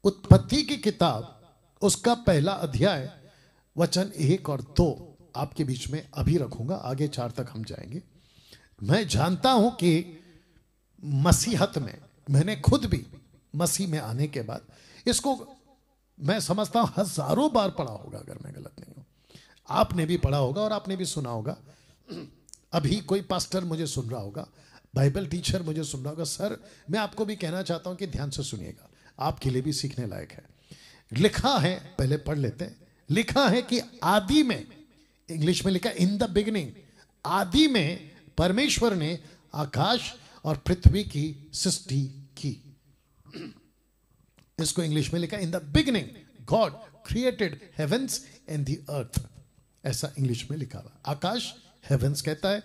उत्पत्ति की किताब उसका पहला अध्याय वचन 1 और 2 आपके बीच में अभी रखूंगा, आगे 4 तक हम जाएंगे। मैं जानता हूं कि मसीहत में मैंने खुद भी मसीह में आने के बाद इसको मैं समझता हूं हजारों बार पढ़ा होगा, अगर मैं गलत नहीं हूं। आपने भी पढ़ा होगा और आपने भी सुना होगा। अभी कोई पास्टर मुझे सुन रहा होगा, बाइबल टीचर मुझे सुन रहा होगा। सर मैं आपको भी कहना चाहता हूं कि ध्यान से सुनिएगा, आपके लिए भी सीखने लायक है। लिखा है, पहले पढ़ लेते हैं। लिखा है कि आदि में, इंग्लिश में लिखा इन द बिगिनिंग, आदि में परमेश्वर ने आकाश और पृथ्वी की सृष्टि की। इसको इंग्लिश में लिखा in the beginning God created heaven's and the earth, ऐसा इंग्लिश में लिखा हुआ। आकाश हेवेंस कहता है,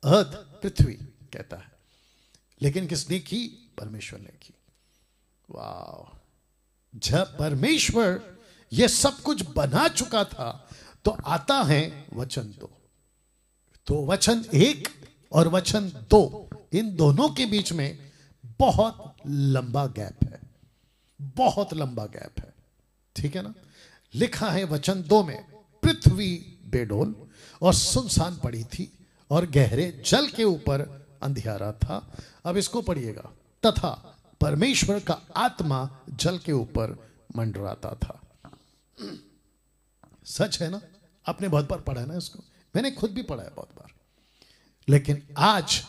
अर्थ पृथ्वी कहता है। लेकिन किसने की? परमेश्वर ने की। वाह! जब परमेश्वर यह सब कुछ बना चुका था तो आता है वचन 2। तो वचन 1 और वचन 2, इन दोनों के बीच में बहुत लंबा गैप है, बहुत लंबा गैप है, ठीक है ना। लिखा है वचन 2 में, पृथ्वी बेडोल और सुनसान पड़ी थी और गहरे जल के ऊपर अंधियारा था। अब इसको पढ़िएगा, तथा परमेश्वर का आत्मा जल के ऊपर मंडराता था। सच है ना, आपने बहुत बार पढ़ा है ना इसको, मैंने खुद भी पढ़ा है बहुत बार। लेकिन आज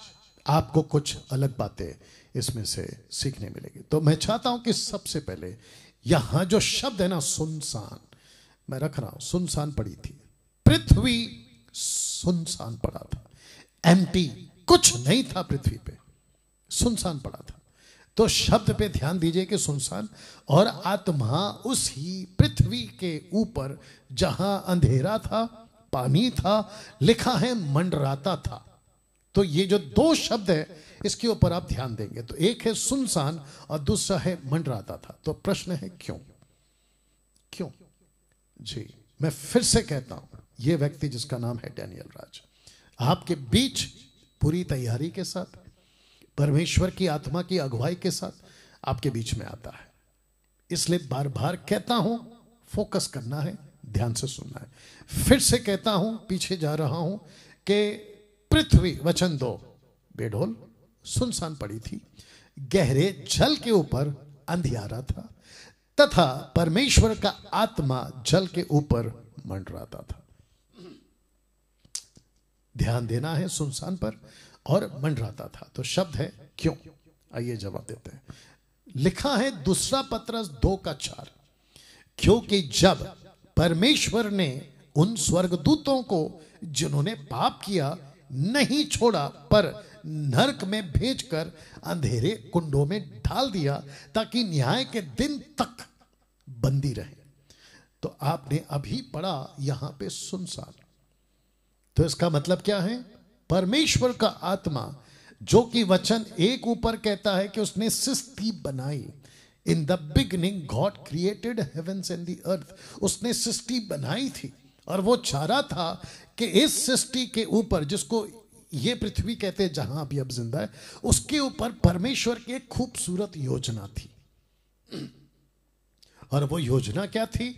आपको कुछ अलग बातें इसमें से सीखने मिलेगी। तो मैं चाहता हूं कि सबसे पहले यहां जो शब्द है ना, सुनसान, मैं रख रहा हूं, सुनसान पड़ी थी, पृथ्वी सुनसान पड़ा था, एम्प्टी, कुछ नहीं था पृथ्वी पे, सुनसान पड़ा था। तो शब्द पे ध्यान दीजिए कि सुनसान, और आत्मा उसी पृथ्वी के ऊपर जहां अंधेरा था, पानी था, लिखा है मंडराता था। तो ये जो 2 शब्द है इसके ऊपर आप ध्यान देंगे। तो एक है सुनसान और दूसरा है मंडराता था। तो प्रश्न है क्यों? क्यों जी? मैं फिर से कहता हूं, यह व्यक्ति जिसका नाम है डैनियल राज, आपके बीच पूरी तैयारी के साथ, परमेश्वर की आत्मा की अगुवाई के साथ आपके बीच में आता है। इसलिए बार बार कहता हूं, फोकस करना है, ध्यान से सुनना है। फिर से कहता हूं, पीछे जा रहा हूं, कि पृथ्वी, वचन 2, बेडोल सुनसान पड़ी थी, गहरे जल के ऊपर अंधियारा था, तथा परमेश्वर का आत्मा जल के ऊपर मंडराता था। ध्यान देना है सुनसान पर, और मंडराता था। तो शब्द है क्यों, आइए जवाब देते हैं। लिखा है दूसरा पत्रस 2:4, क्योंकि जब परमेश्वर ने उन स्वर्गदूतों को जिन्होंने पाप किया नहीं छोड़ा, पर नरक में भेजकर अंधेरे कुंडों में डाल दिया, ताकि न्याय के दिन तक बंदी रहे। तो आपने अभी पढ़ा यहां पे सुनसान, तो इसका मतलब क्या है? परमेश्वर का आत्मा, जो कि वचन 1 ऊपर कहता है कि उसने सृष्टि बनाई, in the beginning God created heaven's and the earth, उसने सृष्टि बनाई थी, और वो चाह रहा था कि इस सृष्टि के ऊपर, जिसको ये पृथ्वी कहते हैं जहां अभी अब जिंदा है, उसके ऊपर परमेश्वर की एक खूबसूरत योजना थी। और वो योजना क्या थी?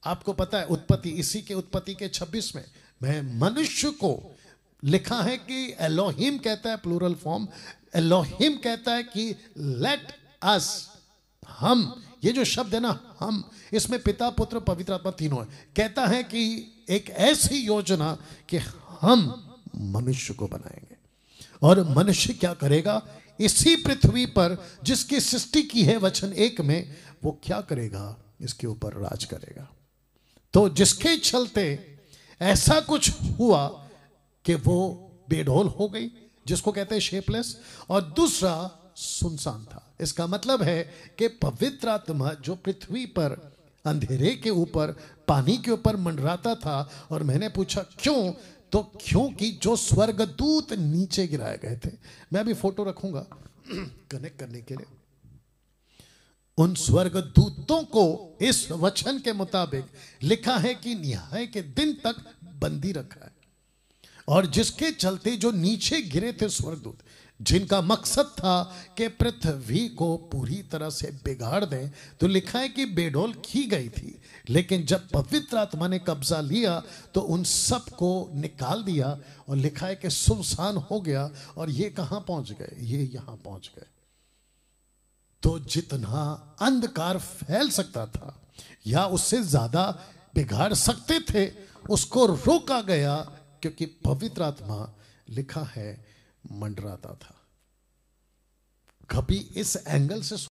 आपको पता है, उत्पत्ति, इसी के उत्पत्ति के 26 में, मैं मनुष्य को, लिखा है कि एलोहिम कहता है, प्लूरल फॉर्म, एलोहिम कहता है कि लेट अस, हम, ये जो शब्द है ना हम, इसमें पिता पुत्र पवित्र आत्मा तीनों है। कहता है कि एक ऐसी योजना कि हम मनुष्य को बनाएंगे, और मनुष्य क्या करेगा? इसी पृथ्वी पर जिसकी सृष्टि की है वचन 1 में, वो क्या करेगा? इसके ऊपर राज करेगा। तो जिसके चलते ऐसा कुछ हुआ कि वो बेडोल हो गई, जिसको कहते हैं शेपलेस, और दूसरा सुनसान था। इसका मतलब है कि पवित्र आत्मा जो पृथ्वी पर अंधेरे के ऊपर, पानी के ऊपर मंडराता था। और मैंने पूछा क्यों? तो क्योंकि जो स्वर्गदूत नीचे गिराए गए थे, मैं अभी फोटो रखूंगा कनेक्ट करने के लिए, उन स्वर्गदूतों को इस वचन के मुताबिक लिखा है कि न्याय के दिन तक बंदी रखा है। और जिसके चलते जो नीचे गिरे थे स्वर्गदूत, जिनका मकसद था कि पृथ्वी को पूरी तरह से बिगाड़ दें। तो लिखा है कि बेडौल की गई थी, लेकिन जब पवित्र आत्मा ने कब्जा लिया तो उन सब को निकाल दिया, और लिखा है कि सुनसान हो गया। और ये कहां पहुंच गए? ये यहां पहुंच गए। तो जितना अंधकार फैल सकता था या उससे ज्यादा बिगाड़ सकते थे, उसको रोका गया, क्योंकि पवित्र आत्मा लिखा है मंडराता था। कभी इस एंगल से